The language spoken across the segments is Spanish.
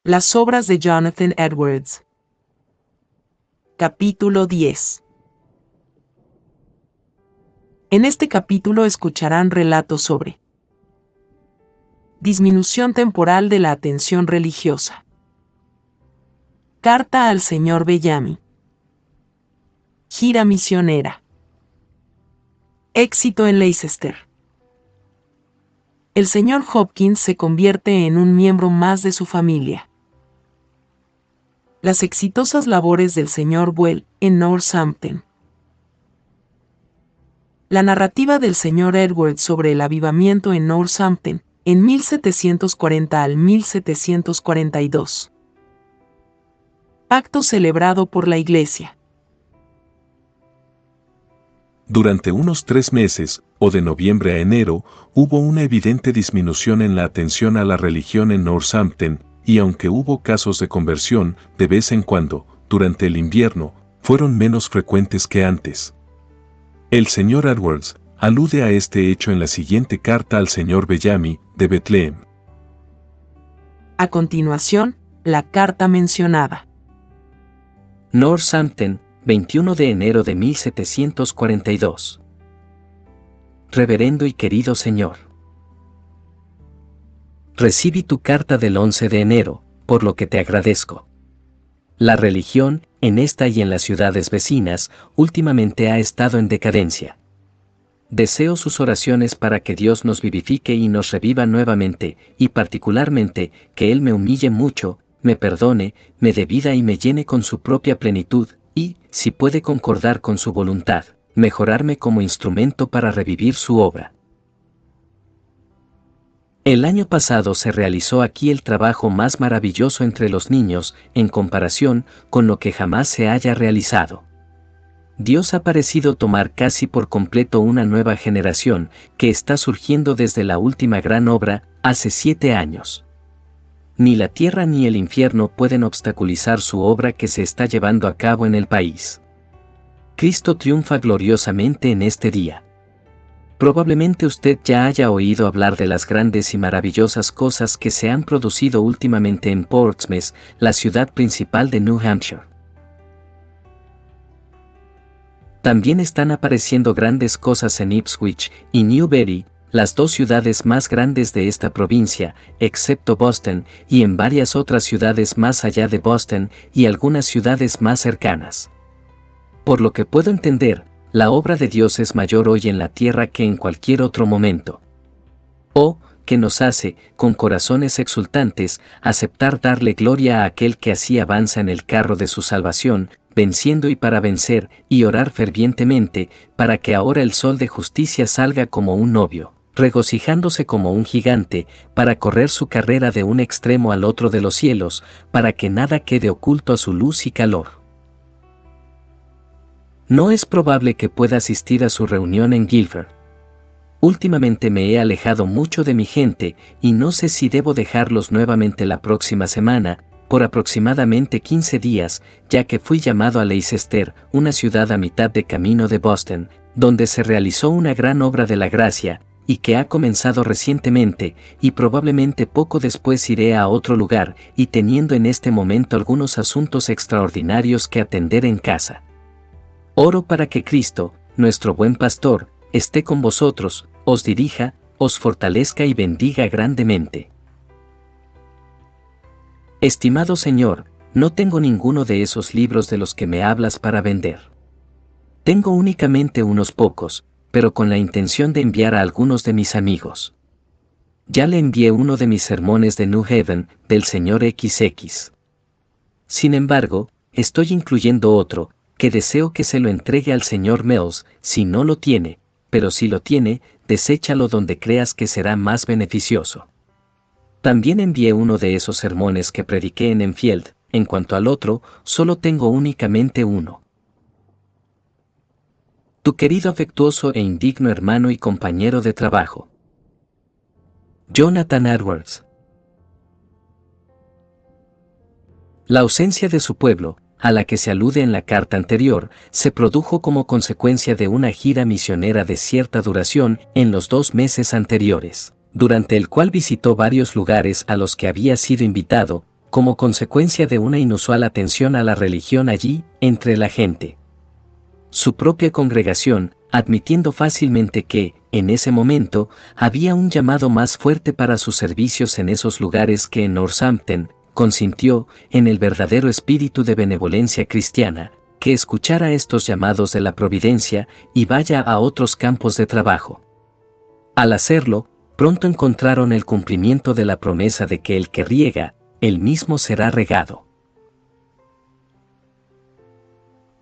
Las obras de Jonathan Edwards. Capítulo 10. En este capítulo escucharán relatos sobre disminución temporal de la atención religiosa. Carta al Sr. Bellamy. Gira misionera. Éxito en Leicester. El Sr. Hopkins se convierte en un miembro más de su familia. Las exitosas labores del Sr. Well en Northampton. La narrativa del Sr. Edwards sobre el avivamiento en Northampton, en 1740 al 1742. Pacto celebrado por la Iglesia. Durante unos 3 meses, o de noviembre a enero, hubo una evidente disminución en la atención a la religión en Northampton, y aunque hubo casos de conversión, de vez en cuando, durante el invierno, fueron menos frecuentes que antes. El Sr. Edwards alude a este hecho en la siguiente carta al Sr. Bellamy, de Bethlehem. A continuación, la carta mencionada. Northampton, 21 de enero de 1742. Reverendo y querido Señor, recibí tu carta del 11 de enero, por lo que te agradezco. La religión, en esta y en las ciudades vecinas, últimamente ha estado en decadencia. Deseo sus oraciones para que Dios nos vivifique y nos reviva nuevamente, y particularmente, que Él me humille mucho, me perdone, me dé vida y me llene con su propia plenitud, y, si puede concordar con su voluntad, mejorarme como instrumento para revivir su obra. El año pasado se realizó aquí el trabajo más maravilloso entre los niños, en comparación con lo que jamás se haya realizado. Dios ha parecido tomar casi por completo una nueva generación, que está surgiendo desde la última gran obra, hace 7 años. Ni la tierra ni el infierno pueden obstaculizar su obra que se está llevando a cabo en el país. Cristo triunfa gloriosamente en este día. Probablemente usted ya haya oído hablar de las grandes y maravillosas cosas que se han producido últimamente en Portsmouth, la ciudad principal de New Hampshire. También están apareciendo grandes cosas en Ipswich y Newbury, las 2 ciudades más grandes de esta provincia, excepto Boston, y en varias otras ciudades más allá de Boston y algunas ciudades más cercanas. Por lo que puedo entender, la obra de Dios es mayor hoy en la tierra que en cualquier otro momento. O, que nos hace, con corazones exultantes, aceptar darle gloria a aquel que así avanza en el carro de su salvación, venciendo y para vencer, y orar fervientemente, para que ahora el sol de justicia salga como un novio, regocijándose como un gigante, para correr su carrera de un extremo al otro de los cielos, para que nada quede oculto a su luz y calor. No es probable que pueda asistir a su reunión en Guildford. Últimamente me he alejado mucho de mi gente, y no sé si debo dejarlos nuevamente la próxima semana, por aproximadamente 15 días, ya que fui llamado a Leicester, una ciudad a mitad de camino de Boston, donde se realizó una gran obra de la gracia, y que ha comenzado recientemente, y probablemente poco después iré a otro lugar, y teniendo en este momento algunos asuntos extraordinarios que atender en casa. Oro para que Cristo, nuestro buen pastor, esté con vosotros, os dirija, os fortalezca y bendiga grandemente. Estimado Señor, no tengo ninguno de esos libros de los que me hablas para vender. Tengo únicamente unos pocos, pero con la intención de enviar a algunos de mis amigos. Ya le envié uno de mis sermones de New Haven, del Sr. XX. Sin embargo, estoy incluyendo otro, que deseo que se lo entregue al Sr. Mills, si no lo tiene, pero si lo tiene, deséchalo donde creas que será más beneficioso. También envié uno de esos sermones que prediqué en Enfield. En cuanto al otro, solo tengo únicamente uno. Tu querido, afectuoso e indigno hermano y compañero de trabajo, Jonathan Edwards. La ausencia de su pueblo, a la que se alude en la carta anterior, se produjo como consecuencia de una gira misionera de cierta duración en los 2 meses anteriores, durante el cual visitó varios lugares a los que había sido invitado, como consecuencia de una inusual atención a la religión allí, entre la gente. Su propia congregación, admitiendo fácilmente que, en ese momento, había un llamado más fuerte para sus servicios en esos lugares que en Northampton, consintió, en el verdadero espíritu de benevolencia cristiana, que escuchara estos llamados de la providencia y vaya a otros campos de trabajo. Al hacerlo, pronto encontraron el cumplimiento de la promesa de que el que riega, él mismo será regado.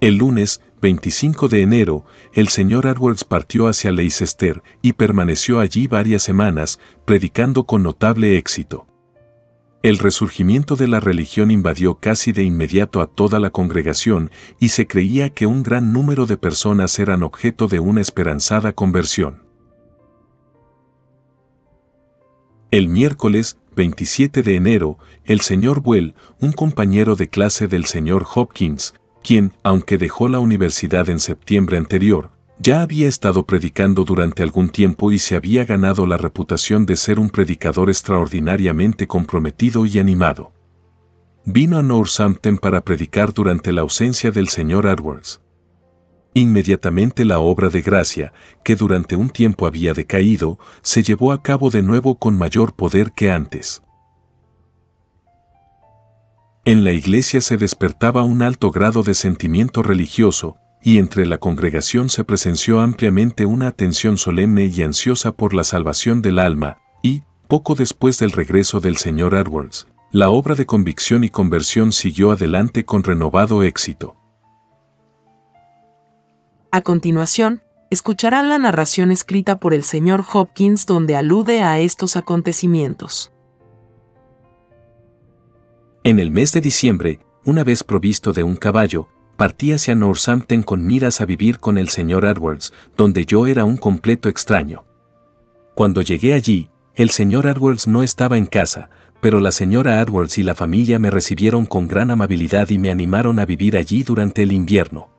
El lunes, 25 de enero, el señor Edwards partió hacia Leicester y permaneció allí varias semanas, predicando con notable éxito. El resurgimiento de la religión invadió casi de inmediato a toda la congregación y se creía que un gran número de personas eran objeto de una esperanzada conversión. El miércoles, 27 de enero, el señor Well, un compañero de clase del señor Hopkins, quien, aunque dejó la universidad en septiembre anterior, ya había estado predicando durante algún tiempo y se había ganado la reputación de ser un predicador extraordinariamente comprometido y animado. Vino a Northampton para predicar durante la ausencia del señor Edwards. Inmediatamente la obra de gracia, que durante un tiempo había decaído, se llevó a cabo de nuevo con mayor poder que antes. En la iglesia se despertaba un alto grado de sentimiento religioso, y entre la congregación se presenció ampliamente una atención solemne y ansiosa por la salvación del alma, y, poco después del regreso del señor Edwards, la obra de convicción y conversión siguió adelante con renovado éxito. A continuación, escucharán la narración escrita por el señor Hopkins donde alude a estos acontecimientos. En el mes de diciembre, una vez provisto de un caballo, partí hacia Northampton con miras a vivir con el señor Edwards, donde yo era un completo extraño. Cuando llegué allí, el señor Edwards no estaba en casa, pero la señora Edwards y la familia me recibieron con gran amabilidad y me animaron a vivir allí durante el invierno.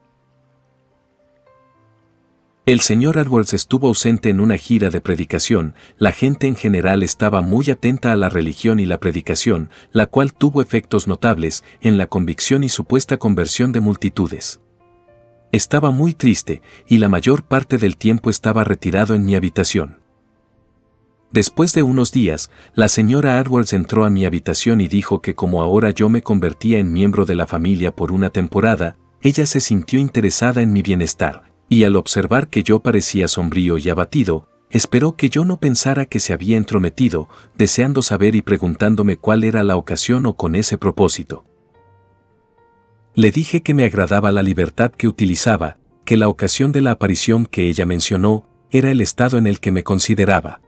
El señor Edwards estuvo ausente en una gira de predicación, la gente en general estaba muy atenta a la religión y la predicación, la cual tuvo efectos notables en la convicción y supuesta conversión de multitudes. Estaba muy triste, y la mayor parte del tiempo estaba retirado en mi habitación. Después de unos días, la señora Edwards entró a mi habitación y dijo que como ahora yo me convertía en miembro de la familia por una temporada, ella se sintió interesada en mi bienestar. Y al observar que yo parecía sombrío y abatido, esperó que yo no pensara que se había entrometido, deseando saber y preguntándome cuál era la ocasión o con ese propósito. Le dije que me agradaba la libertad que utilizaba, que la ocasión de la aparición que ella mencionó era el estado en el que me consideraba.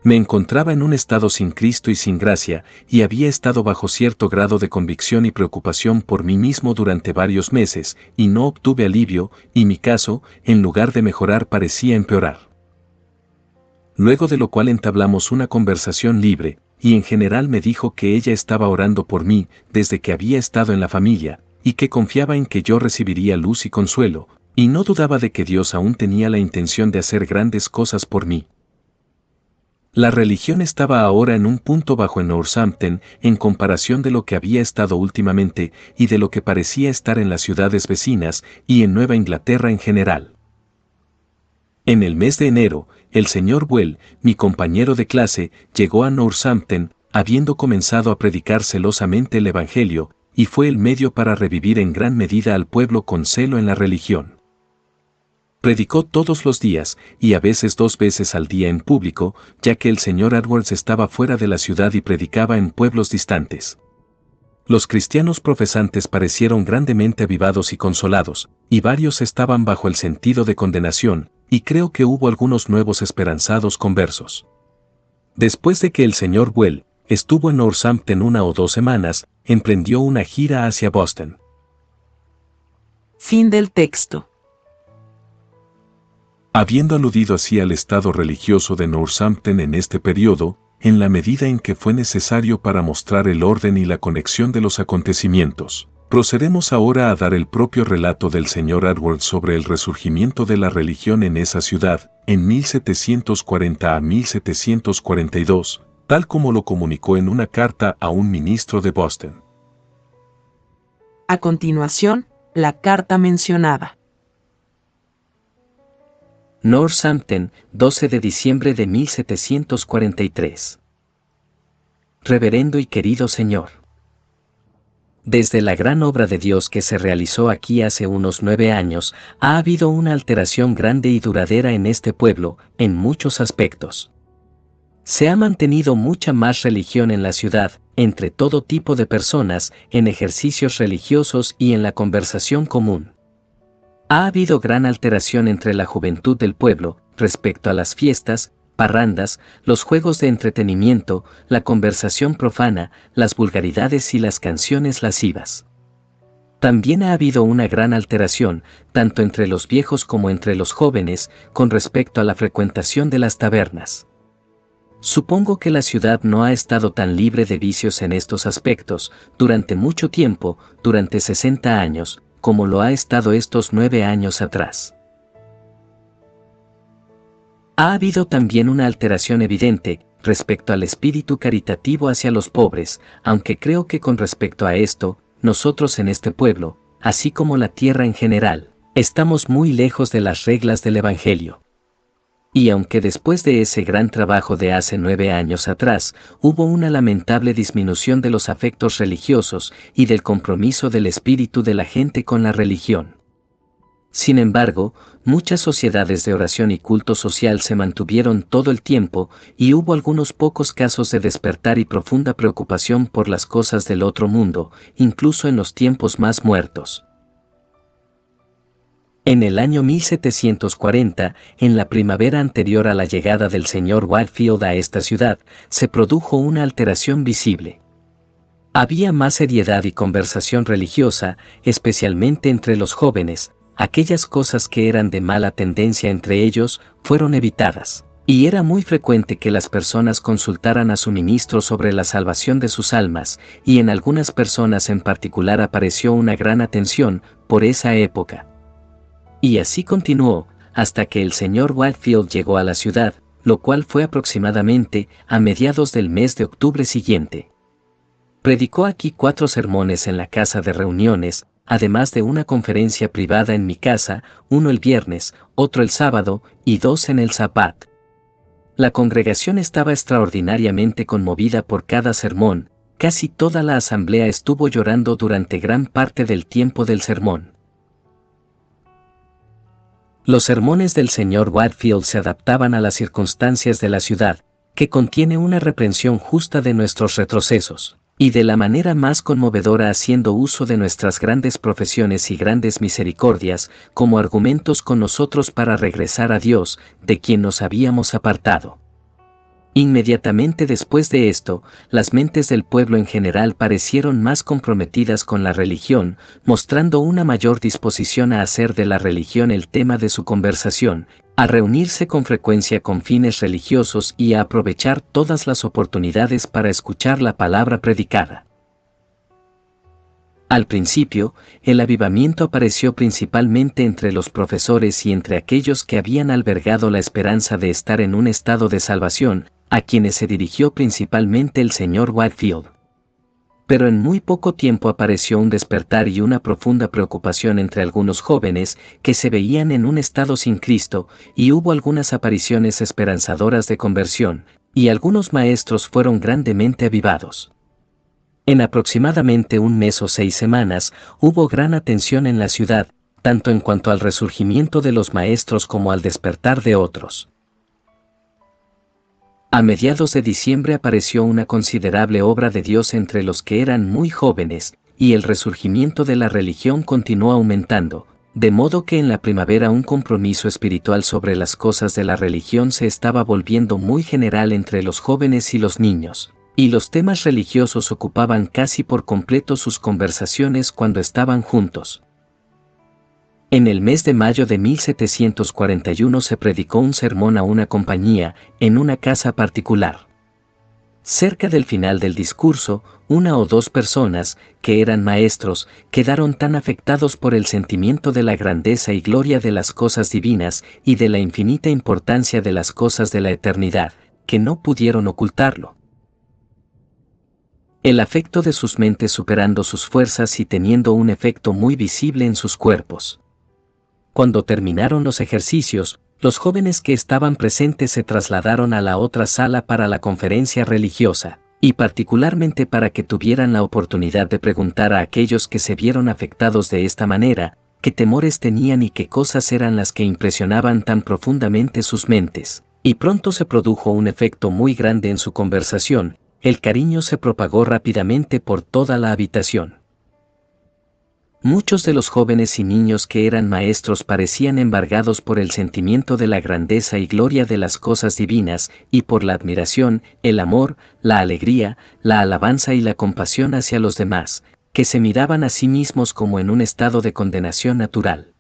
Me encontraba en un estado sin Cristo y sin gracia, y había estado bajo cierto grado de convicción y preocupación por mí mismo durante varios meses, y no obtuve alivio, y mi caso, en lugar de mejorar, parecía empeorar. Luego de lo cual entablamos una conversación libre, y en general me dijo que ella estaba orando por mí desde que había estado en la familia, y que confiaba en que yo recibiría luz y consuelo, y no dudaba de que Dios aún tenía la intención de hacer grandes cosas por mí. La religión estaba ahora en un punto bajo en Northampton en comparación de lo que había estado últimamente y de lo que parecía estar en las ciudades vecinas y en Nueva Inglaterra en general. En el mes de enero, el señor Well, mi compañero de clase, llegó a Northampton, habiendo comenzado a predicar celosamente el Evangelio, y fue el medio para revivir en gran medida al pueblo con celo en la religión. Predicó todos los días, y a veces 2 veces al día en público, ya que el señor Edwards estaba fuera de la ciudad y predicaba en pueblos distantes. Los cristianos profesantes parecieron grandemente avivados y consolados, y varios estaban bajo el sentido de condenación, y creo que hubo algunos nuevos esperanzados conversos. Después de que el señor Well estuvo en Northampton 1 o 2 semanas, emprendió una gira hacia Boston. Fin del texto. Habiendo aludido así al estado religioso de Northampton en este periodo, en la medida en que fue necesario para mostrar el orden y la conexión de los acontecimientos, procedemos ahora a dar el propio relato del señor Edwards sobre el resurgimiento de la religión en esa ciudad, en 1740 a 1742, tal como lo comunicó en una carta a un ministro de Boston. A continuación, la carta mencionada. Northampton, 12 de diciembre de 1743. Reverendo y querido Señor. Desde la gran obra de Dios que se realizó aquí hace unos 9 años, ha habido una alteración grande y duradera en este pueblo, en muchos aspectos. Se ha mantenido mucha más religión en la ciudad, entre todo tipo de personas, en ejercicios religiosos y en la conversación común. Ha habido gran alteración entre la juventud del pueblo, respecto a las fiestas, parrandas, los juegos de entretenimiento, la conversación profana, las vulgaridades y las canciones lascivas. También ha habido una gran alteración, tanto entre los viejos como entre los jóvenes, con respecto a la frecuentación de las tabernas. Supongo que la ciudad no ha estado tan libre de vicios en estos aspectos, durante mucho tiempo, durante 60 años, como lo ha estado estos 9 años atrás. Ha habido también una alteración evidente, respecto al espíritu caritativo hacia los pobres, aunque creo que con respecto a esto, nosotros en este pueblo, así como la tierra en general, estamos muy lejos de las reglas del Evangelio. Y aunque después de ese gran trabajo de hace 9 años atrás, hubo una lamentable disminución de los afectos religiosos y del compromiso del espíritu de la gente con la religión. Sin embargo, muchas sociedades de oración y culto social se mantuvieron todo el tiempo, y hubo algunos pocos casos de despertar y profunda preocupación por las cosas del otro mundo, incluso en los tiempos más muertos. En el año 1740, en la primavera anterior a la llegada del señor Whitefield a esta ciudad, se produjo una alteración visible. Había más seriedad y conversación religiosa, especialmente entre los jóvenes. Aquellas cosas que eran de mala tendencia entre ellos fueron evitadas, y era muy frecuente que las personas consultaran a su ministro sobre la salvación de sus almas, y en algunas personas en particular apareció una gran atención por esa época. Y así continuó, hasta que el señor Whitefield llegó a la ciudad, lo cual fue aproximadamente a mediados del mes de octubre siguiente. Predicó aquí 4 sermones en la casa de reuniones, además de una conferencia privada en mi casa, uno el viernes, otro el sábado, y 2 en el Sabbat. La congregación estaba extraordinariamente conmovida por cada sermón, casi toda la asamblea estuvo llorando durante gran parte del tiempo del sermón. Los sermones del señor Whitefield se adaptaban a las circunstancias de la ciudad, que contiene una reprensión justa de nuestros retrocesos, y de la manera más conmovedora haciendo uso de nuestras grandes profesiones y grandes misericordias como argumentos con nosotros para regresar a Dios, de quien nos habíamos apartado. Inmediatamente después de esto, las mentes del pueblo en general parecieron más comprometidas con la religión, mostrando una mayor disposición a hacer de la religión el tema de su conversación, a reunirse con frecuencia con fines religiosos y a aprovechar todas las oportunidades para escuchar la palabra predicada. Al principio, el avivamiento apareció principalmente entre los profesores y entre aquellos que habían albergado la esperanza de estar en un estado de salvación, a quienes se dirigió principalmente el señor Whitefield. Pero en muy poco tiempo apareció un despertar y una profunda preocupación entre algunos jóvenes que se veían en un estado sin Cristo, y hubo algunas apariciones esperanzadoras de conversión, y algunos maestros fueron grandemente avivados. En aproximadamente un mes o 6 semanas, hubo gran atención en la ciudad, tanto en cuanto al resurgimiento de los maestros como al despertar de otros. A mediados de diciembre apareció una considerable obra de Dios entre los que eran muy jóvenes, y el resurgimiento de la religión continuó aumentando, de modo que en la primavera un compromiso espiritual sobre las cosas de la religión se estaba volviendo muy general entre los jóvenes y los niños, y los temas religiosos ocupaban casi por completo sus conversaciones cuando estaban juntos. En el mes de mayo de 1741 se predicó un sermón a una compañía, en una casa particular. Cerca del final del discurso, 1 o 2 personas, que eran maestros, quedaron tan afectados por el sentimiento de la grandeza y gloria de las cosas divinas y de la infinita importancia de las cosas de la eternidad, que no pudieron ocultarlo. el afecto de sus mentes superando sus fuerzas y teniendo un efecto muy visible en sus cuerpos. Cuando terminaron los ejercicios, los jóvenes que estaban presentes se trasladaron a la otra sala para la conferencia religiosa, y particularmente para que tuvieran la oportunidad de preguntar a aquellos que se vieron afectados de esta manera, qué temores tenían y qué cosas eran las que impresionaban tan profundamente sus mentes. Y pronto se produjo un efecto muy grande en su conversación, el cariño se propagó rápidamente por toda la habitación. Muchos de los jóvenes y niños que eran maestros parecían embargados por el sentimiento de la grandeza y gloria de las cosas divinas, y por la admiración, el amor, la alegría, la alabanza y la compasión hacia los demás, que se miraban a sí mismos como en un estado de condenación natural.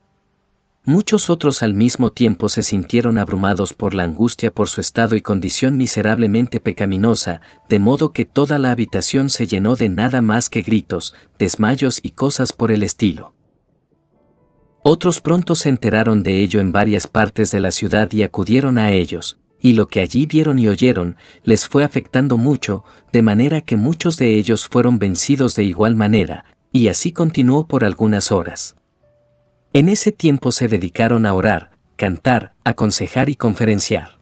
Muchos otros al mismo tiempo se sintieron abrumados por la angustia por su estado y condición miserablemente pecaminosa, de modo que toda la habitación se llenó de nada más que gritos, desmayos y cosas por el estilo. Otros pronto se enteraron de ello en varias partes de la ciudad y acudieron a ellos, y lo que allí vieron y oyeron, les fue afectando mucho, de manera que muchos de ellos fueron vencidos de igual manera, y así continuó por algunas horas. En ese tiempo se dedicaron a orar, cantar, aconsejar y conferenciar.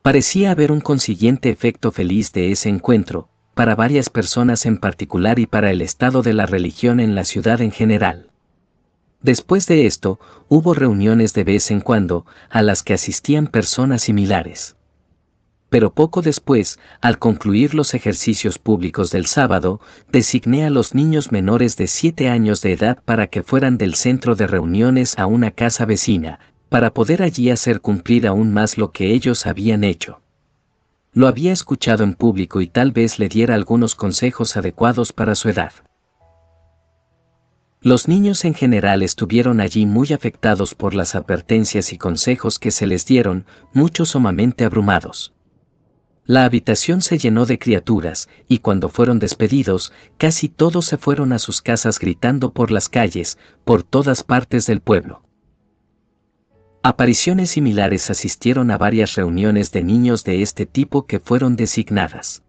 Parecía haber un consiguiente efecto feliz de ese encuentro, para varias personas en particular y para el estado de la religión en la ciudad en general. Después de esto, hubo reuniones de vez en cuando, a las que asistían personas similares. Pero poco después, al concluir los ejercicios públicos del sábado, designé a los niños menores de 7 años de edad para que fueran del centro de reuniones a una casa vecina, para poder allí hacer cumplir aún más lo que ellos habían hecho. Lo había escuchado en público y tal vez le diera algunos consejos adecuados para su edad. Los niños en general estuvieron allí muy afectados por las advertencias y consejos que se les dieron, muchos sumamente abrumados. La habitación se llenó de criaturas, y cuando fueron despedidos, casi todos se fueron a sus casas gritando por las calles, por todas partes del pueblo. Apariciones similares asistieron a varias reuniones de niños de este tipo que fueron designadas.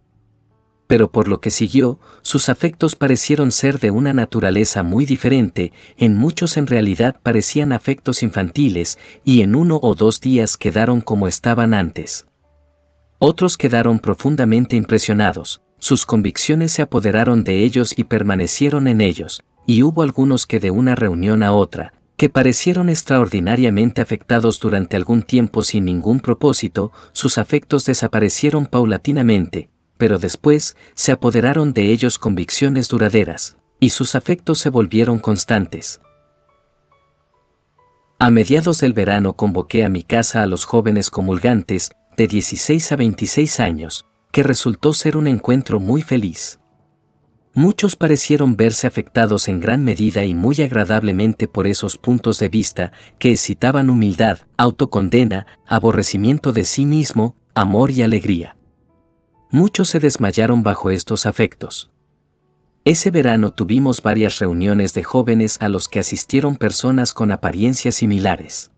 Pero por lo que siguió, sus afectos parecieron ser de una naturaleza muy diferente, en muchos en realidad parecían afectos infantiles, y en 1 o 2 días quedaron como estaban antes. Otros quedaron profundamente impresionados, sus convicciones se apoderaron de ellos y permanecieron en ellos, y hubo algunos que de una reunión a otra, que parecieron extraordinariamente afectados durante algún tiempo sin ningún propósito, sus afectos desaparecieron paulatinamente, pero después se apoderaron de ellos convicciones duraderas, y sus afectos se volvieron constantes. A mediados del verano convoqué a mi casa a los jóvenes comulgantes, de 16 a 26 años, que resultó ser un encuentro muy feliz. Muchos parecieron verse afectados en gran medida y muy agradablemente por esos puntos de vista que excitaban humildad, autocondena, aborrecimiento de sí mismo, amor y alegría. Muchos se desmayaron bajo estos afectos. Ese verano tuvimos varias reuniones de jóvenes a los que asistieron personas con apariencias similares.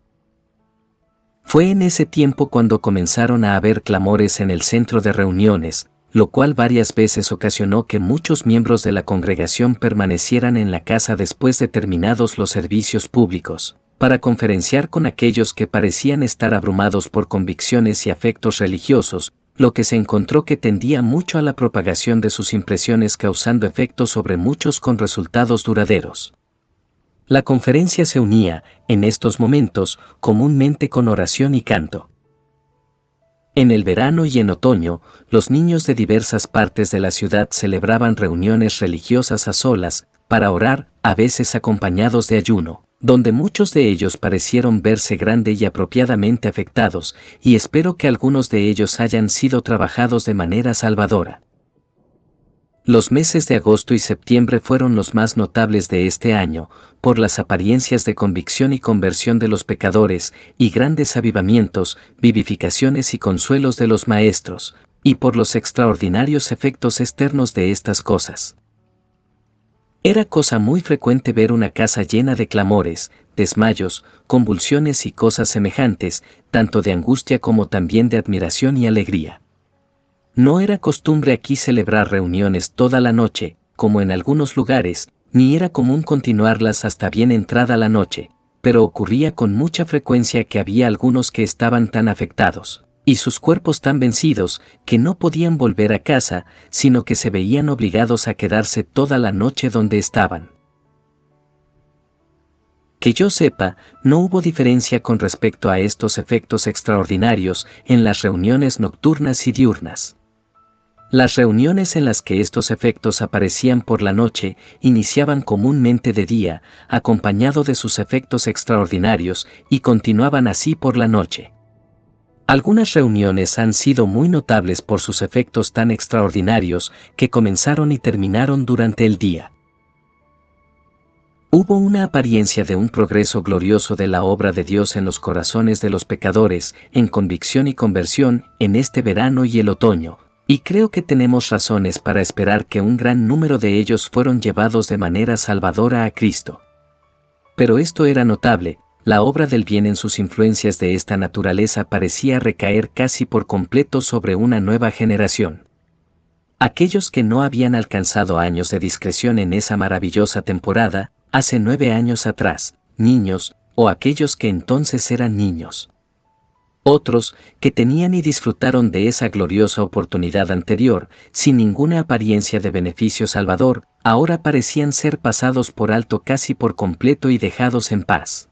Fue en ese tiempo cuando comenzaron a haber clamores en el centro de reuniones, lo cual varias veces ocasionó que muchos miembros de la congregación permanecieran en la casa después de terminados los servicios públicos, para conferenciar con aquellos que parecían estar abrumados por convicciones y afectos religiosos, lo que se encontró que tendía mucho a la propagación de sus impresiones causando efectos sobre muchos con resultados duraderos. La conferencia se unía, en estos momentos, comúnmente con oración y canto. En el verano y en otoño, los niños de diversas partes de la ciudad celebraban reuniones religiosas a solas, para orar, a veces acompañados de ayuno, donde muchos de ellos parecieron verse grande y apropiadamente afectados, y espero que algunos de ellos hayan sido trabajados de manera salvadora. Los meses de agosto y septiembre fueron los más notables de este año, por las apariencias de convicción y conversión de los pecadores, y grandes avivamientos, vivificaciones y consuelos de los maestros, y por los extraordinarios efectos externos de estas cosas. Era cosa muy frecuente ver una casa llena de clamores, desmayos, convulsiones y cosas semejantes, tanto de angustia como también de admiración y alegría. No era costumbre aquí celebrar reuniones toda la noche, como en algunos lugares, ni era común continuarlas hasta bien entrada la noche, pero ocurría con mucha frecuencia que había algunos que estaban tan afectados, y sus cuerpos tan vencidos, que no podían volver a casa, sino que se veían obligados a quedarse toda la noche donde estaban. Que yo sepa, no hubo diferencia con respecto a estos efectos extraordinarios en las reuniones nocturnas y diurnas. Las reuniones en las que estos efectos aparecían por la noche iniciaban comúnmente de día, acompañado de sus efectos extraordinarios, y continuaban así por la noche. Algunas reuniones han sido muy notables por sus efectos tan extraordinarios que comenzaron y terminaron durante el día. Hubo una apariencia de un progreso glorioso de la obra de Dios en los corazones de los pecadores, en convicción y conversión, en este verano y el otoño, y creo que tenemos razones para esperar que un gran número de ellos fueron llevados de manera salvadora a Cristo. Pero esto era notable, la obra del bien en sus influencias de esta naturaleza parecía recaer casi por completo sobre una nueva generación. Aquellos que no habían alcanzado años de discreción en esa maravillosa temporada, hace 9 años atrás, niños, o aquellos que entonces eran niños. Otros, que tenían y disfrutaron de esa gloriosa oportunidad anterior, sin ninguna apariencia de beneficio salvador, ahora parecían ser pasados por alto casi por completo y dejados en paz.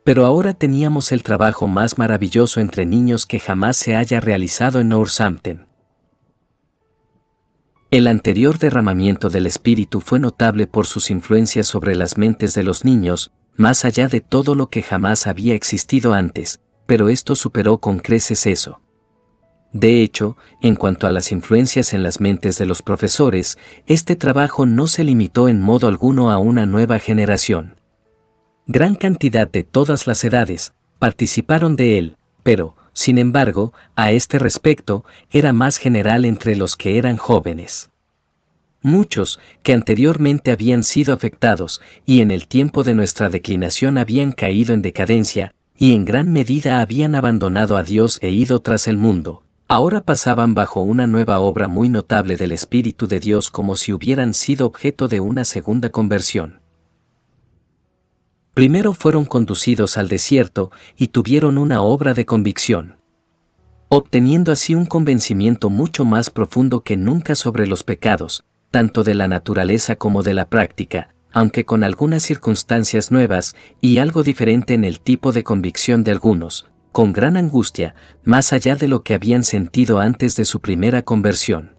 Pero ahora teníamos el trabajo más maravilloso entre niños que jamás se haya realizado en Northampton. El anterior derramamiento del Espíritu fue notable por sus influencias sobre las mentes de los niños, más allá de todo lo que jamás había existido antes, pero esto superó con creces eso. De hecho, en cuanto a las influencias en las mentes de los profesores, este trabajo no se limitó en modo alguno a una nueva generación. Gran cantidad de todas las edades participaron de él, pero, sin embargo, a este respecto, era más general entre los que eran jóvenes. Muchos, que anteriormente habían sido afectados, y en el tiempo de nuestra declinación habían caído en decadencia, y en gran medida habían abandonado a Dios e ido tras el mundo, ahora pasaban bajo una nueva obra muy notable del Espíritu de Dios como si hubieran sido objeto de una segunda conversión. Primero fueron conducidos al desierto y tuvieron una obra de convicción, obteniendo así un convencimiento mucho más profundo que nunca sobre los pecados, tanto de la naturaleza como de la práctica, aunque con algunas circunstancias nuevas y algo diferente en el tipo de convicción de algunos, con gran angustia, más allá de lo que habían sentido antes de su primera conversión.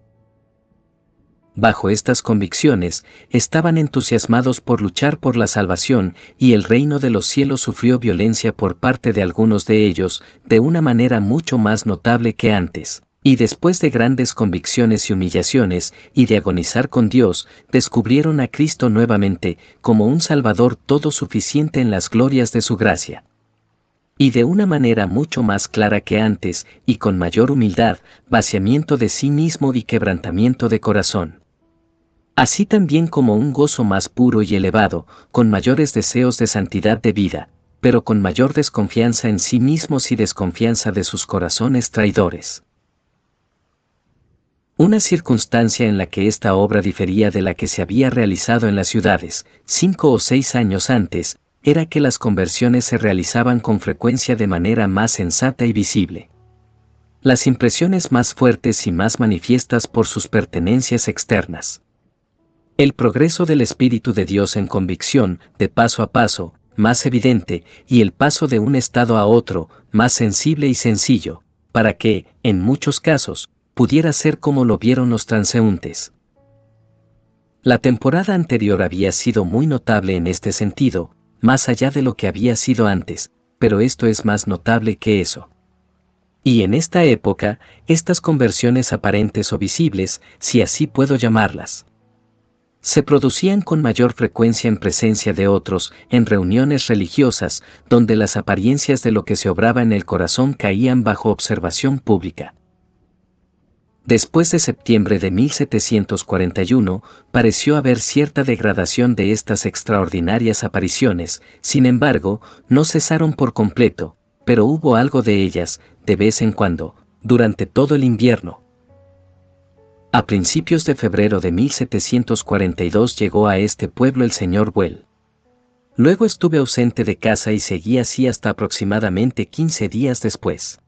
Bajo estas convicciones, estaban entusiasmados por luchar por la salvación, y el reino de los cielos sufrió violencia por parte de algunos de ellos, de una manera mucho más notable que antes. Y después de grandes convicciones y humillaciones, y de agonizar con Dios, descubrieron a Cristo nuevamente, como un Salvador todo suficiente en las glorias de su gracia. Y de una manera mucho más clara que antes, y con mayor humildad, vaciamiento de sí mismo y quebrantamiento de corazón. Así también como un gozo más puro y elevado, con mayores deseos de santidad de vida, pero con mayor desconfianza en sí mismos y desconfianza de sus corazones traidores. Una circunstancia en la que esta obra difería de la que se había realizado en las ciudades, 5 o 6 años antes, era que las conversiones se realizaban con frecuencia de manera más sensata y visible. Las impresiones más fuertes y más manifiestas por sus pertenencias externas. El progreso del Espíritu de Dios en convicción, de paso a paso, más evidente, y el paso de un estado a otro, más sensible y sencillo, para que, en muchos casos, pudiera ser como lo vieron los transeúntes. La temporada anterior había sido muy notable en este sentido, más allá de lo que había sido antes, pero esto es más notable que eso. Y en esta época, estas conversiones aparentes o visibles, si así puedo llamarlas, se producían con mayor frecuencia en presencia de otros, en reuniones religiosas, donde las apariencias de lo que se obraba en el corazón caían bajo observación pública. Después de septiembre de 1741, pareció haber cierta degradación de estas extraordinarias apariciones, sin embargo, no cesaron por completo, pero hubo algo de ellas, de vez en cuando, durante todo el invierno. A principios de febrero de 1742 llegó a este pueblo el señor Well. Luego estuve ausente de casa y seguí así hasta aproximadamente 15 días después.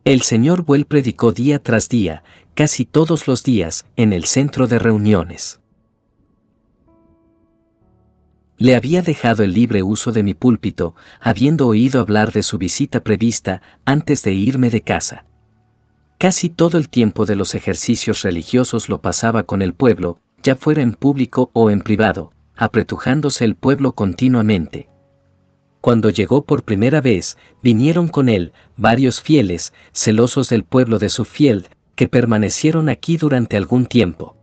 El señor Well predicó día tras día, casi todos los días, en el centro de reuniones. Le había dejado el libre uso de mi púlpito, habiendo oído hablar de su visita prevista antes de irme de casa. Casi todo el tiempo de los ejercicios religiosos lo pasaba con el pueblo, ya fuera en público o en privado, apretujándose el pueblo continuamente. Cuando llegó por primera vez, vinieron con él varios fieles, celosos del pueblo de Suffield, que permanecieron aquí durante algún tiempo.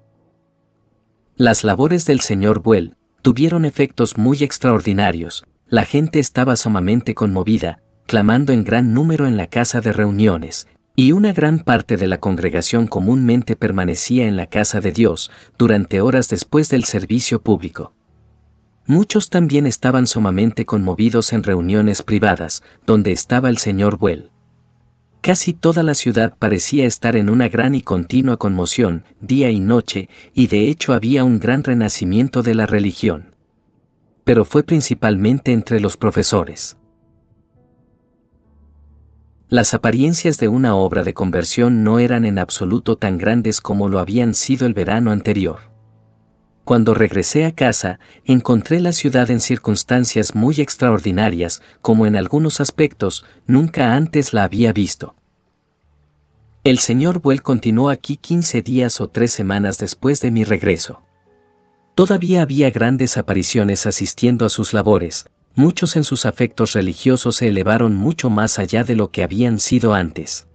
Las labores del señor Well tuvieron efectos muy extraordinarios. La gente estaba sumamente conmovida, clamando en gran número en la casa de reuniones, y una gran parte de la congregación comúnmente permanecía en la casa de Dios durante horas después del servicio público. Muchos también estaban sumamente conmovidos en reuniones privadas, donde estaba el señor Well. Casi toda la ciudad parecía estar en una gran y continua conmoción, día y noche, y de hecho había un gran renacimiento de la religión. Pero fue principalmente entre los profesores. Las apariencias de una obra de conversión no eran en absoluto tan grandes como lo habían sido el verano anterior. Cuando regresé a casa, encontré la ciudad en circunstancias muy extraordinarias, como en algunos aspectos, nunca antes la había visto. El señor Well continuó aquí 15 días o 3 semanas después de mi regreso. Todavía había grandes apariciones asistiendo a sus labores, muchos en sus afectos religiosos se elevaron mucho más allá de lo que habían sido antes.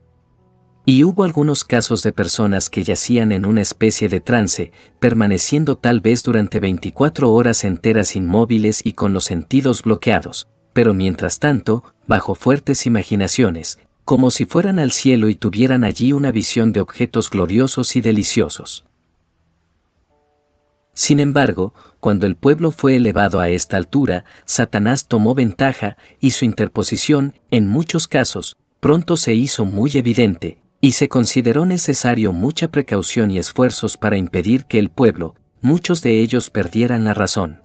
Y hubo algunos casos de personas que yacían en una especie de trance, permaneciendo tal vez durante 24 horas enteras inmóviles y con los sentidos bloqueados, pero mientras tanto, bajo fuertes imaginaciones, como si fueran al cielo y tuvieran allí una visión de objetos gloriosos y deliciosos. Sin embargo, cuando el pueblo fue elevado a esta altura, Satanás tomó ventaja y su interposición, en muchos casos, pronto se hizo muy evidente, y se consideró necesario mucha precaución y esfuerzos para impedir que el pueblo, muchos de ellos perdieran la razón.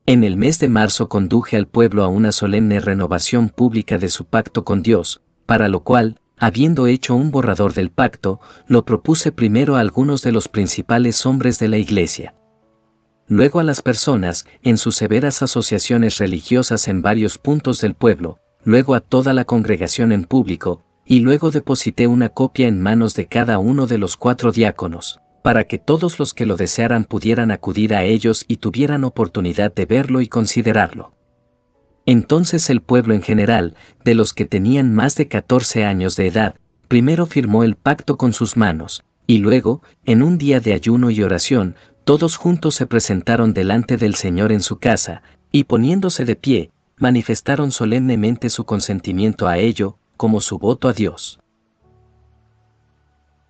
En el mes de marzo conduje al pueblo a una solemne renovación pública de su pacto con Dios, para lo cual, habiendo hecho un borrador del pacto, lo propuse primero a algunos de los principales hombres de la Iglesia. Luego a las personas, en sus severas asociaciones religiosas en varios puntos del pueblo, luego a toda la congregación en público, y luego deposité una copia en manos de cada uno de los 4 diáconos, para que todos los que lo desearan pudieran acudir a ellos y tuvieran oportunidad de verlo y considerarlo. Entonces el pueblo en general, de los que tenían más de 14 años de edad, primero firmó el pacto con sus manos, y luego, en un día de ayuno y oración, todos juntos se presentaron delante del Señor en su casa, y poniéndose de pie, manifestaron solemnemente su consentimiento a ello, como su voto a Dios.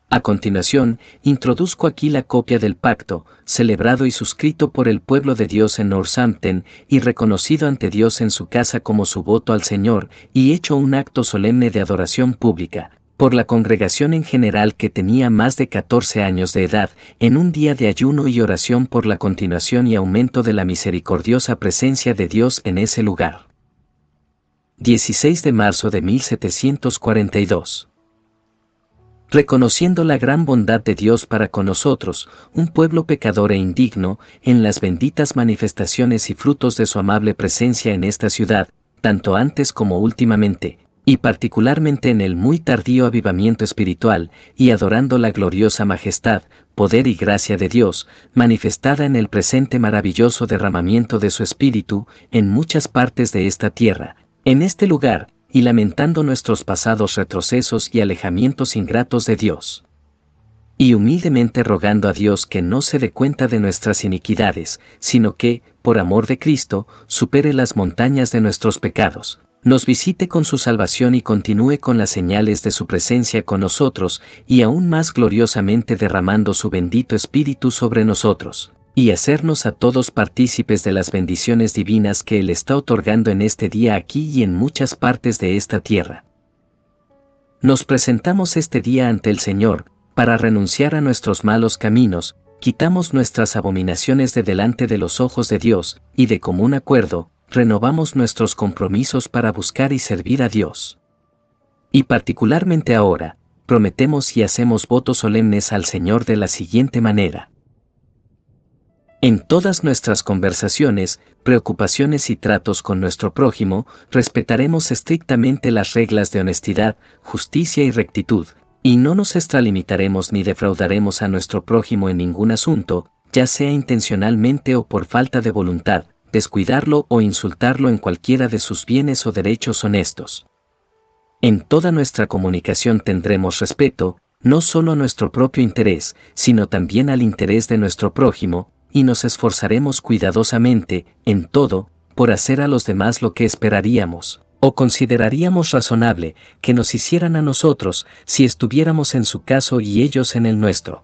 A continuación, introduzco aquí la copia del pacto, celebrado y suscrito por el pueblo de Dios en Northampton, y reconocido ante Dios en su casa como su voto al Señor, y hecho un acto solemne de adoración pública, por la congregación en general que tenía más de 14 años de edad, en un día de ayuno y oración por la continuación y aumento de la misericordiosa presencia de Dios en ese lugar. 16 de marzo de 1742. Reconociendo la gran bondad de Dios para con nosotros, un pueblo pecador e indigno, en las benditas manifestaciones y frutos de su amable presencia en esta ciudad, tanto antes como últimamente, y particularmente en el muy tardío avivamiento espiritual, y adorando la gloriosa majestad, poder y gracia de Dios, manifestada en el presente maravilloso derramamiento de su Espíritu, en muchas partes de esta tierra, en este lugar, y lamentando nuestros pasados retrocesos y alejamientos ingratos de Dios. Y humildemente rogando a Dios que no se dé cuenta de nuestras iniquidades, sino que, por amor de Cristo, supere las montañas de nuestros pecados, nos visite con su salvación y continúe con las señales de su presencia con nosotros, y aún más gloriosamente derramando su bendito Espíritu sobre nosotros, y hacernos a todos partícipes de las bendiciones divinas que Él está otorgando en este día aquí y en muchas partes de esta tierra. Nos presentamos este día ante el Señor, para renunciar a nuestros malos caminos, quitamos nuestras abominaciones de delante de los ojos de Dios, y de común acuerdo, renovamos nuestros compromisos para buscar y servir a Dios. Y particularmente ahora, prometemos y hacemos votos solemnes al Señor de la siguiente manera. En todas nuestras conversaciones, preocupaciones y tratos con nuestro prójimo, respetaremos estrictamente las reglas de honestidad, justicia y rectitud, y no nos extralimitaremos ni defraudaremos a nuestro prójimo en ningún asunto, ya sea intencionalmente o por falta de voluntad, descuidarlo o insultarlo en cualquiera de sus bienes o derechos honestos. En toda nuestra comunicación tendremos respeto, no solo a nuestro propio interés, sino también al interés de nuestro prójimo, y nos esforzaremos cuidadosamente, en todo, por hacer a los demás lo que esperaríamos, o consideraríamos razonable, que nos hicieran a nosotros, si estuviéramos en su caso y ellos en el nuestro.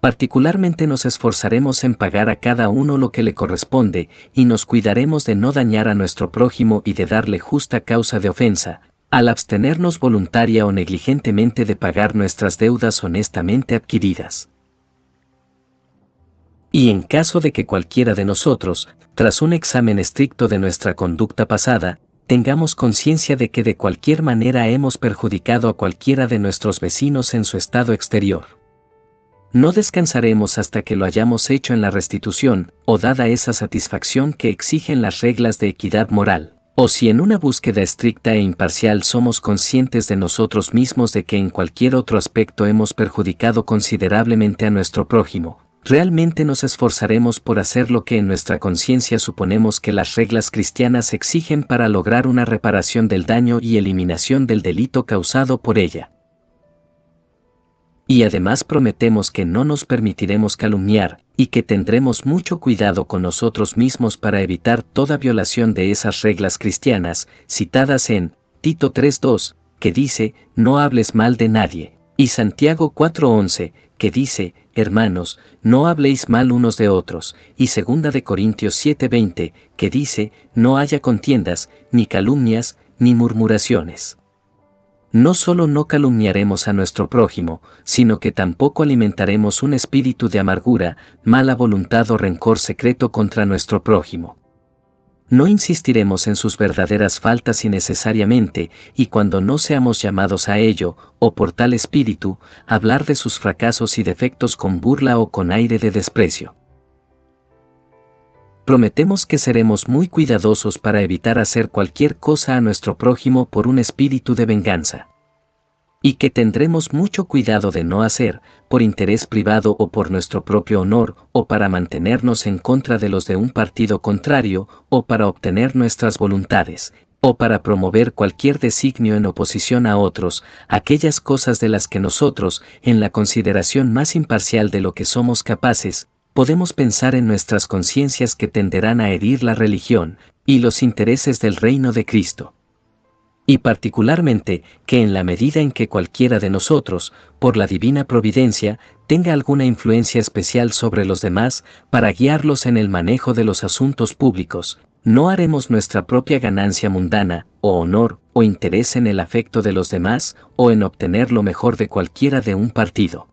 Particularmente nos esforzaremos en pagar a cada uno lo que le corresponde, y nos cuidaremos de no dañar a nuestro prójimo y de darle justa causa de ofensa, al abstenernos voluntaria o negligentemente de pagar nuestras deudas honestamente adquiridas. Y en caso de que cualquiera de nosotros, tras un examen estricto de nuestra conducta pasada, tengamos conciencia de que de cualquier manera hemos perjudicado a cualquiera de nuestros vecinos en su estado exterior, no descansaremos hasta que lo hayamos hecho en la restitución, o dada esa satisfacción que exigen las reglas de equidad moral. O si en una búsqueda estricta e imparcial somos conscientes de nosotros mismos de que en cualquier otro aspecto hemos perjudicado considerablemente a nuestro prójimo, realmente nos esforzaremos por hacer lo que en nuestra conciencia suponemos que las reglas cristianas exigen para lograr una reparación del daño y eliminación del delito causado por ella. Y además prometemos que no nos permitiremos calumniar, y que tendremos mucho cuidado con nosotros mismos para evitar toda violación de esas reglas cristianas, citadas en Tito 3:2, que dice, no hables mal de nadie, y Santiago 4:11, que dice, hermanos, no habléis mal unos de otros, y 2 de Corintios 7:20, que dice, no haya contiendas, ni calumnias, ni murmuraciones. No solo no calumniaremos a nuestro prójimo, sino que tampoco alimentaremos un espíritu de amargura, mala voluntad o rencor secreto contra nuestro prójimo. No insistiremos en sus verdaderas faltas innecesariamente, y cuando no seamos llamados a ello, o por tal espíritu, hablar de sus fracasos y defectos con burla o con aire de desprecio. Prometemos que seremos muy cuidadosos para evitar hacer cualquier cosa a nuestro prójimo por un espíritu de venganza. Y que tendremos mucho cuidado de no hacer, por interés privado o por nuestro propio honor, o para mantenernos en contra de los de un partido contrario, o para obtener nuestras voluntades, o para promover cualquier designio en oposición a otros, aquellas cosas de las que nosotros, en la consideración más imparcial de lo que somos capaces, podemos pensar en nuestras conciencias que tenderán a herir la religión y los intereses del reino de Cristo. Y particularmente, que en la medida en que cualquiera de nosotros, por la divina providencia, tenga alguna influencia especial sobre los demás, para guiarlos en el manejo de los asuntos públicos, no haremos nuestra propia ganancia mundana, o honor, o interés en el afecto de los demás, o en obtener lo mejor de cualquiera de un partido.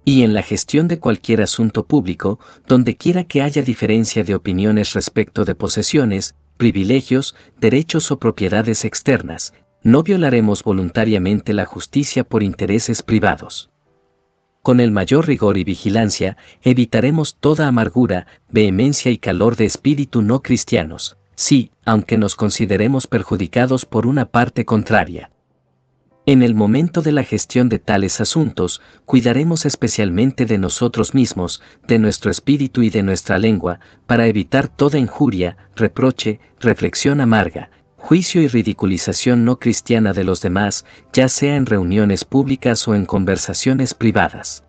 Y en la gestión de cualquier asunto público, donde quiera que haya diferencia de opiniones respecto de posesiones, privilegios, derechos o propiedades externas, no violaremos voluntariamente la justicia por intereses privados. Con el mayor rigor y vigilancia, evitaremos toda amargura, vehemencia y calor de espíritu no cristianos, sí, aunque nos consideremos perjudicados por una parte contraria. En el momento de la gestión de tales asuntos, cuidaremos especialmente de nosotros mismos, de nuestro espíritu y de nuestra lengua, para evitar toda injuria, reproche, reflexión amarga, juicio y ridiculización no cristiana de los demás, ya sea en reuniones públicas o en conversaciones privadas.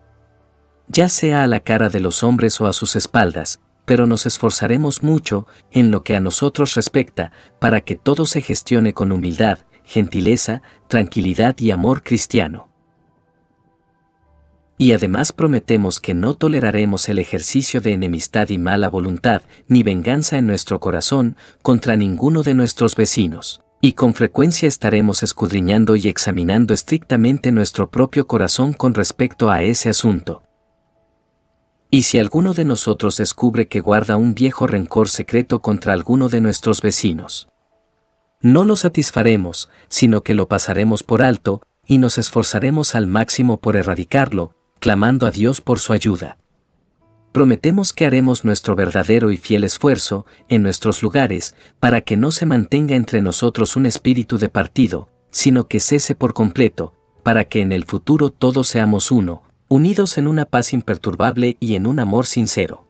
Ya sea a la cara de los hombres o a sus espaldas, pero nos esforzaremos mucho, en lo que a nosotros respecta, para que todo se gestione con humildad, gentileza, tranquilidad y amor cristiano. Y además prometemos que no toleraremos el ejercicio de enemistad y mala voluntad, ni venganza en nuestro corazón, contra ninguno de nuestros vecinos. Y con frecuencia estaremos escudriñando y examinando estrictamente nuestro propio corazón con respecto a ese asunto. Y si alguno de nosotros descubre que guarda un viejo rencor secreto contra alguno de nuestros vecinos, no lo satisfaremos, sino que lo pasaremos por alto, y nos esforzaremos al máximo por erradicarlo, clamando a Dios por su ayuda. Prometemos que haremos nuestro verdadero y fiel esfuerzo, en nuestros lugares, para que no se mantenga entre nosotros un espíritu de partido, sino que cese por completo, para que en el futuro todos seamos uno, unidos en una paz imperturbable y en un amor sincero.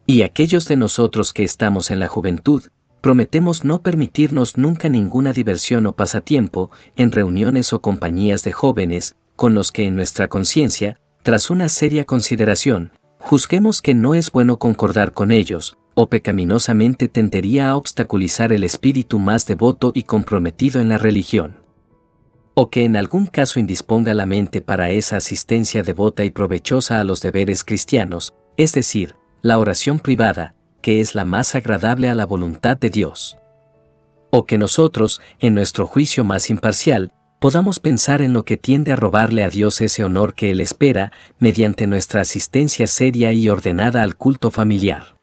Y aquellos de nosotros que estamos en la juventud, prometemos no permitirnos nunca ninguna diversión o pasatiempo, en reuniones o compañías de jóvenes, con los que en nuestra conciencia, tras una seria consideración, juzguemos que no es bueno concordar con ellos, o pecaminosamente tendería a obstaculizar el espíritu más devoto y comprometido en la religión. O que en algún caso indisponga la mente para esa asistencia devota y provechosa a los deberes cristianos, es decir, la oración privada, que es la más agradable a la voluntad de Dios. O que nosotros, en nuestro juicio más imparcial, podamos pensar en lo que tiende a robarle a Dios ese honor que Él espera, mediante nuestra asistencia seria y ordenada al culto familiar.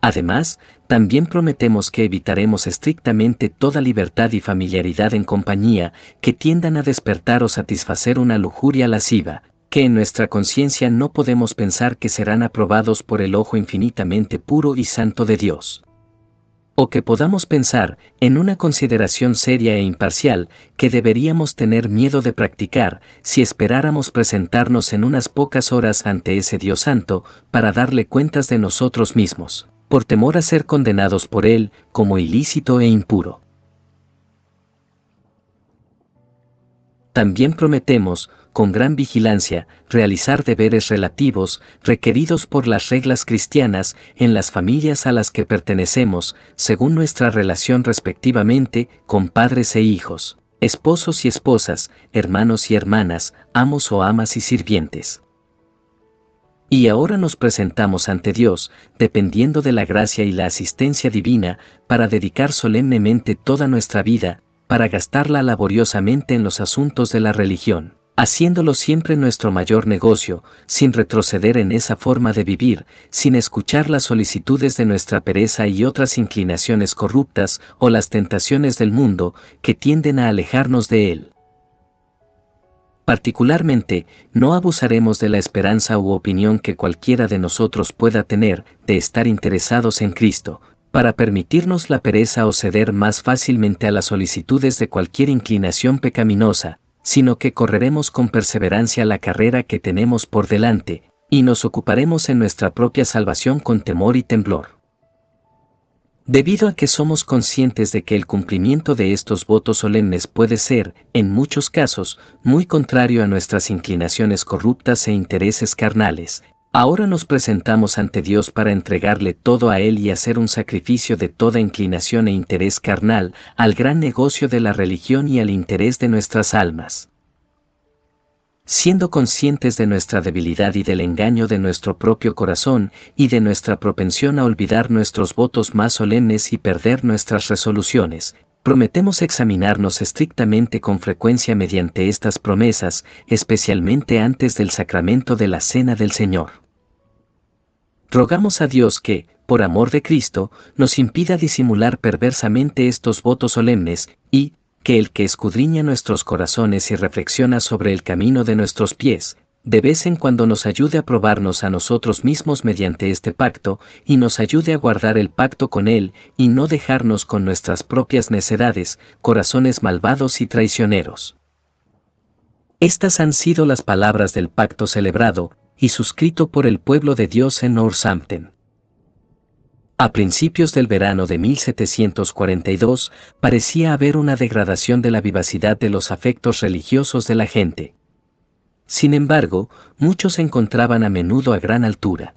Además, también prometemos que evitaremos estrictamente toda libertad y familiaridad en compañía que tiendan a despertar o satisfacer una lujuria lasciva, que en nuestra conciencia no podemos pensar que serán aprobados por el ojo infinitamente puro y santo de Dios. O que podamos pensar, en una consideración seria e imparcial, que deberíamos tener miedo de practicar, si esperáramos presentarnos en unas pocas horas ante ese Dios santo, para darle cuentas de nosotros mismos, por temor a ser condenados por Él, como ilícito e impuro. También prometemos, con gran vigilancia, realizar deberes relativos, requeridos por las reglas cristianas, en las familias a las que pertenecemos, según nuestra relación respectivamente, con padres e hijos, esposos y esposas, hermanos y hermanas, amos o amas y sirvientes. Y ahora nos presentamos ante Dios, dependiendo de la gracia y la asistencia divina, para dedicar solemnemente toda nuestra vida, para gastarla laboriosamente en los asuntos de la religión, haciéndolo siempre nuestro mayor negocio, sin retroceder en esa forma de vivir, sin escuchar las solicitudes de nuestra pereza y otras inclinaciones corruptas o las tentaciones del mundo que tienden a alejarnos de él. Particularmente, no abusaremos de la esperanza u opinión que cualquiera de nosotros pueda tener de estar interesados en Cristo, para permitirnos la pereza o ceder más fácilmente a las solicitudes de cualquier inclinación pecaminosa, sino que correremos con perseverancia la carrera que tenemos por delante, y nos ocuparemos en nuestra propia salvación con temor y temblor. Debido a que somos conscientes de que el cumplimiento de estos votos solemnes puede ser, en muchos casos, muy contrario a nuestras inclinaciones corruptas e intereses carnales, ahora nos presentamos ante Dios para entregarle todo a Él y hacer un sacrificio de toda inclinación e interés carnal, al gran negocio de la religión y al interés de nuestras almas. Siendo conscientes de nuestra debilidad y del engaño de nuestro propio corazón, y de nuestra propensión a olvidar nuestros votos más solemnes y perder nuestras resoluciones, prometemos examinarnos estrictamente con frecuencia mediante estas promesas, especialmente antes del sacramento de la Cena del Señor. Rogamos a Dios que, por amor de Cristo, nos impida disimular perversamente estos votos solemnes, y, que el que escudriña nuestros corazones y reflexiona sobre el camino de nuestros pies, de vez en cuando nos ayude a probarnos a nosotros mismos mediante este pacto, y nos ayude a guardar el pacto con Él, y no dejarnos con nuestras propias necedades, corazones malvados y traicioneros. Estas han sido las palabras del pacto celebrado y suscrito por el pueblo de Dios en Northampton. A principios del verano de 1742, parecía haber una degradación de la vivacidad de los afectos religiosos de la gente. Sin embargo, muchos se encontraban a menudo a gran altura.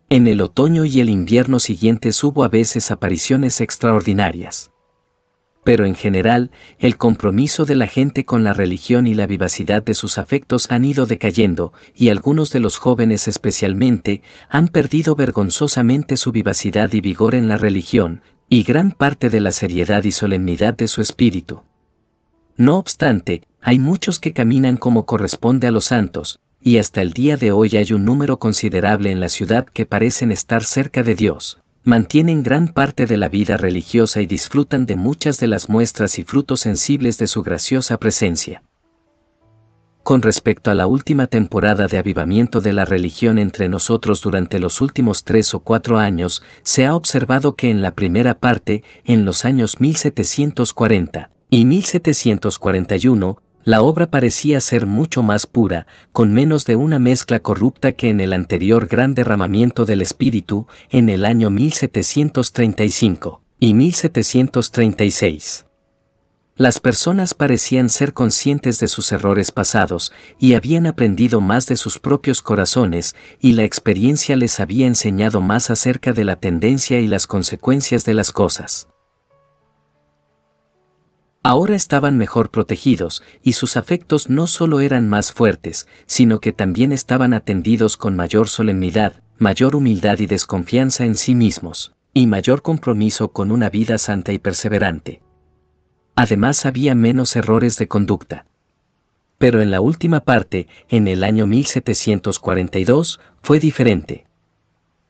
En el otoño y el invierno siguientes hubo a veces apariciones extraordinarias. pero en general, el compromiso de la gente con la religión y la vivacidad de sus afectos han ido decayendo, y algunos de los jóvenes especialmente, han perdido vergonzosamente su vivacidad y vigor en la religión, y gran parte de la seriedad y solemnidad de su espíritu. No obstante, hay muchos que caminan como corresponde a los santos, y hasta el día de hoy hay un número considerable en la ciudad que parecen estar cerca de Dios, mantienen gran parte de la vida religiosa y disfrutan de muchas de las muestras y frutos sensibles de su graciosa presencia. Con respecto a la última temporada de avivamiento de la religión entre nosotros durante los últimos 3 o 4 años, se ha observado que en la primera parte, en los años 1740 y 1741, la obra parecía ser mucho más pura, con menos de una mezcla corrupta que en el anterior gran derramamiento del Espíritu, en el año 1735 y 1736. Las personas parecían ser conscientes de sus errores pasados, y habían aprendido más de sus propios corazones, y la experiencia les había enseñado más acerca de la tendencia y las consecuencias de las cosas. Ahora estaban mejor protegidos, y sus afectos no solo eran más fuertes, sino que también estaban atendidos con mayor solemnidad, mayor humildad y desconfianza en sí mismos, y mayor compromiso con una vida santa y perseverante. Además había menos errores de conducta. Pero en la última parte, en el año 1742, fue diferente.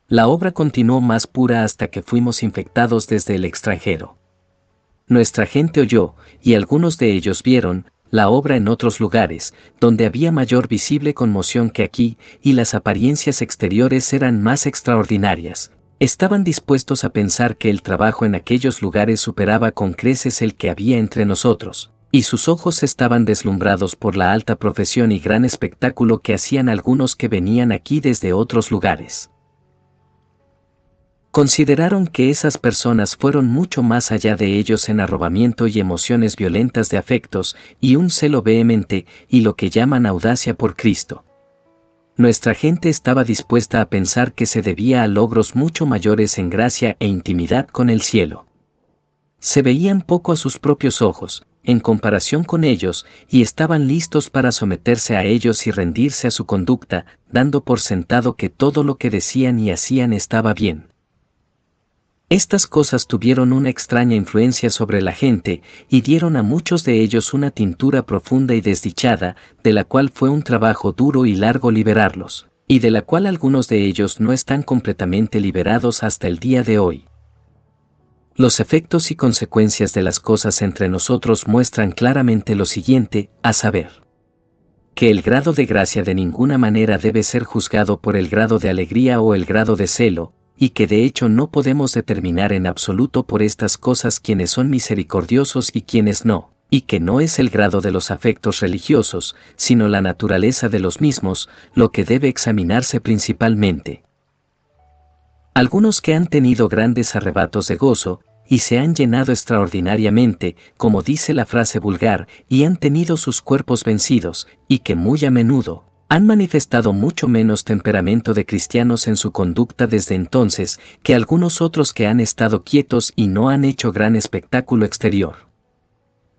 La obra continuó más pura hasta que fuimos infectados desde el extranjero. Nuestra gente oyó, y algunos de ellos vieron, la obra en otros lugares, donde había mayor visible conmoción que aquí, y las apariencias exteriores eran más extraordinarias. Estaban dispuestos a pensar que el trabajo en aquellos lugares superaba con creces el que había entre nosotros, y sus ojos estaban deslumbrados por la alta profesión y gran espectáculo que hacían algunos que venían aquí desde otros lugares. Consideraron que esas personas fueron mucho más allá de ellos en arrobamiento y emociones violentas de afectos, y un celo vehemente, y lo que llaman audacia por Cristo. Nuestra gente estaba dispuesta a pensar que se debía a logros mucho mayores en gracia e intimidad con el cielo. Se veían poco a sus propios ojos, en comparación con ellos, y estaban listos para someterse a ellos y rendirse a su conducta, dando por sentado que todo lo que decían y hacían estaba bien. Estas cosas tuvieron una extraña influencia sobre la gente, y dieron a muchos de ellos una tintura profunda y desdichada, de la cual fue un trabajo duro y largo liberarlos, y de la cual algunos de ellos no están completamente liberados hasta el día de hoy. Los efectos y consecuencias de las cosas entre nosotros muestran claramente lo siguiente, a saber, que el grado de gracia de ninguna manera debe ser juzgado por el grado de alegría o el grado de celo, y que de hecho no podemos determinar en absoluto por estas cosas quiénes son misericordiosos y quiénes no, y que no es el grado de los afectos religiosos, sino la naturaleza de los mismos, lo que debe examinarse principalmente. Algunos que han tenido grandes arrebatos de gozo, y se han llenado extraordinariamente, como dice la frase vulgar, y han tenido sus cuerpos vencidos, y que muy a menudo han manifestado mucho menos temperamento de cristianos en su conducta desde entonces que algunos otros que han estado quietos y no han hecho gran espectáculo exterior.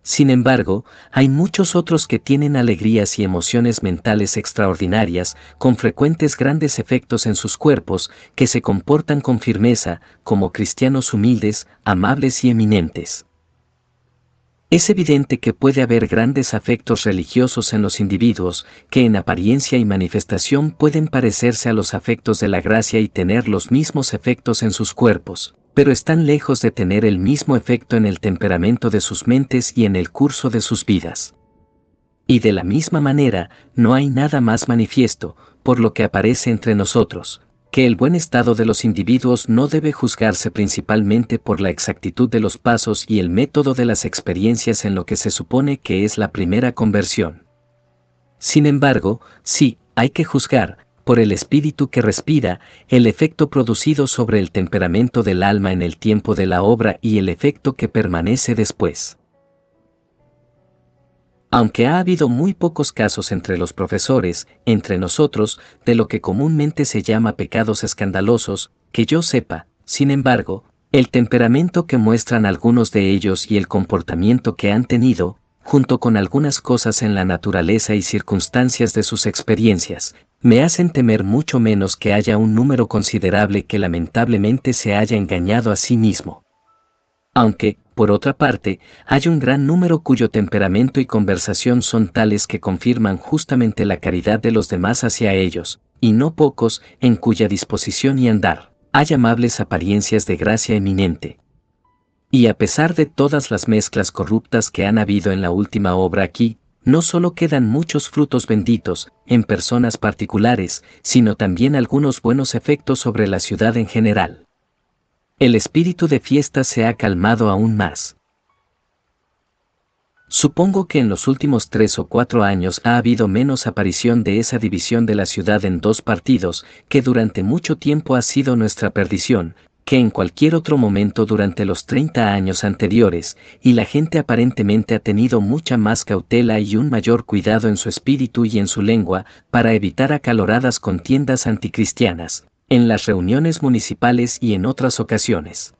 Sin embargo, hay muchos otros que tienen alegrías y emociones mentales extraordinarias, con frecuentes grandes efectos en sus cuerpos, que se comportan con firmeza, como cristianos humildes, amables y eminentes. Es evidente que puede haber grandes afectos religiosos en los individuos, que en apariencia y manifestación pueden parecerse a los afectos de la gracia y tener los mismos efectos en sus cuerpos, pero están lejos de tener el mismo efecto en el temperamento de sus mentes y en el curso de sus vidas. Y de la misma manera, no hay nada más manifiesto, por lo que aparece entre nosotros, que el buen estado de los individuos no debe juzgarse principalmente por la exactitud de los pasos y el método de las experiencias en lo que se supone que es la primera conversión. Sin embargo, sí, hay que juzgar, por el espíritu que respira, el efecto producido sobre el temperamento del alma en el tiempo de la obra y el efecto que permanece después. Aunque ha habido muy pocos casos entre los profesores, entre nosotros, de lo que comúnmente se llama pecados escandalosos, que yo sepa, sin embargo, El temperamento que muestran algunos de ellos y el comportamiento que han tenido, junto con algunas cosas en la naturaleza y circunstancias de sus experiencias, me hacen temer mucho menos que haya un número considerable que lamentablemente se haya engañado a sí mismo. Aunque, por otra parte, hay un gran número cuyo temperamento y conversación son tales que confirman justamente la caridad de los demás hacia ellos, y no pocos, en cuya disposición y andar, hay amables apariencias de gracia eminente. Y a pesar de todas las mezclas corruptas que han habido en la última obra aquí, no solo quedan muchos frutos benditos, en personas particulares, sino también algunos buenos efectos sobre la ciudad en general. El espíritu de fiesta se ha calmado aún más. Supongo que en los últimos 3 o 4 años ha habido menos aparición de esa división de la ciudad en dos partidos, que durante mucho tiempo ha sido nuestra perdición, que en cualquier otro momento durante los 30 años anteriores, y la gente aparentemente ha tenido mucha más cautela y un mayor cuidado en su espíritu y en su lengua, para evitar acaloradas contiendas anticristianas, en las reuniones municipales y en otras ocasiones.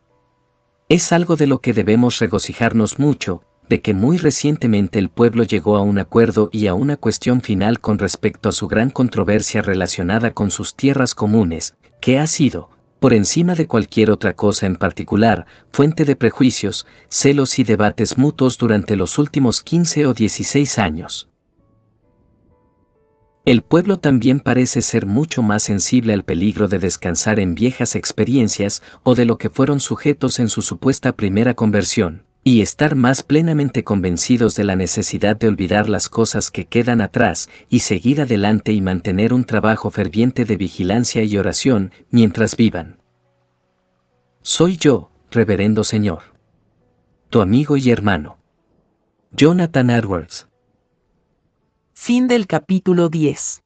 Es algo de lo que debemos regocijarnos mucho, de que muy recientemente el pueblo llegó a un acuerdo y a una cuestión final con respecto a su gran controversia relacionada con sus tierras comunes, que ha sido, por encima de cualquier otra cosa en particular, fuente de prejuicios, celos y debates mutuos durante los últimos 15 o 16 años. El pueblo también parece ser mucho más sensible al peligro de descansar en viejas experiencias o de lo que fueron sujetos en su supuesta primera conversión, y estar más plenamente convencidos de la necesidad de olvidar las cosas que quedan atrás y seguir adelante y mantener un trabajo ferviente de vigilancia y oración mientras vivan. Soy yo, reverendo señor, tu amigo y hermano, Jonathan Edwards. Fin del capítulo 10.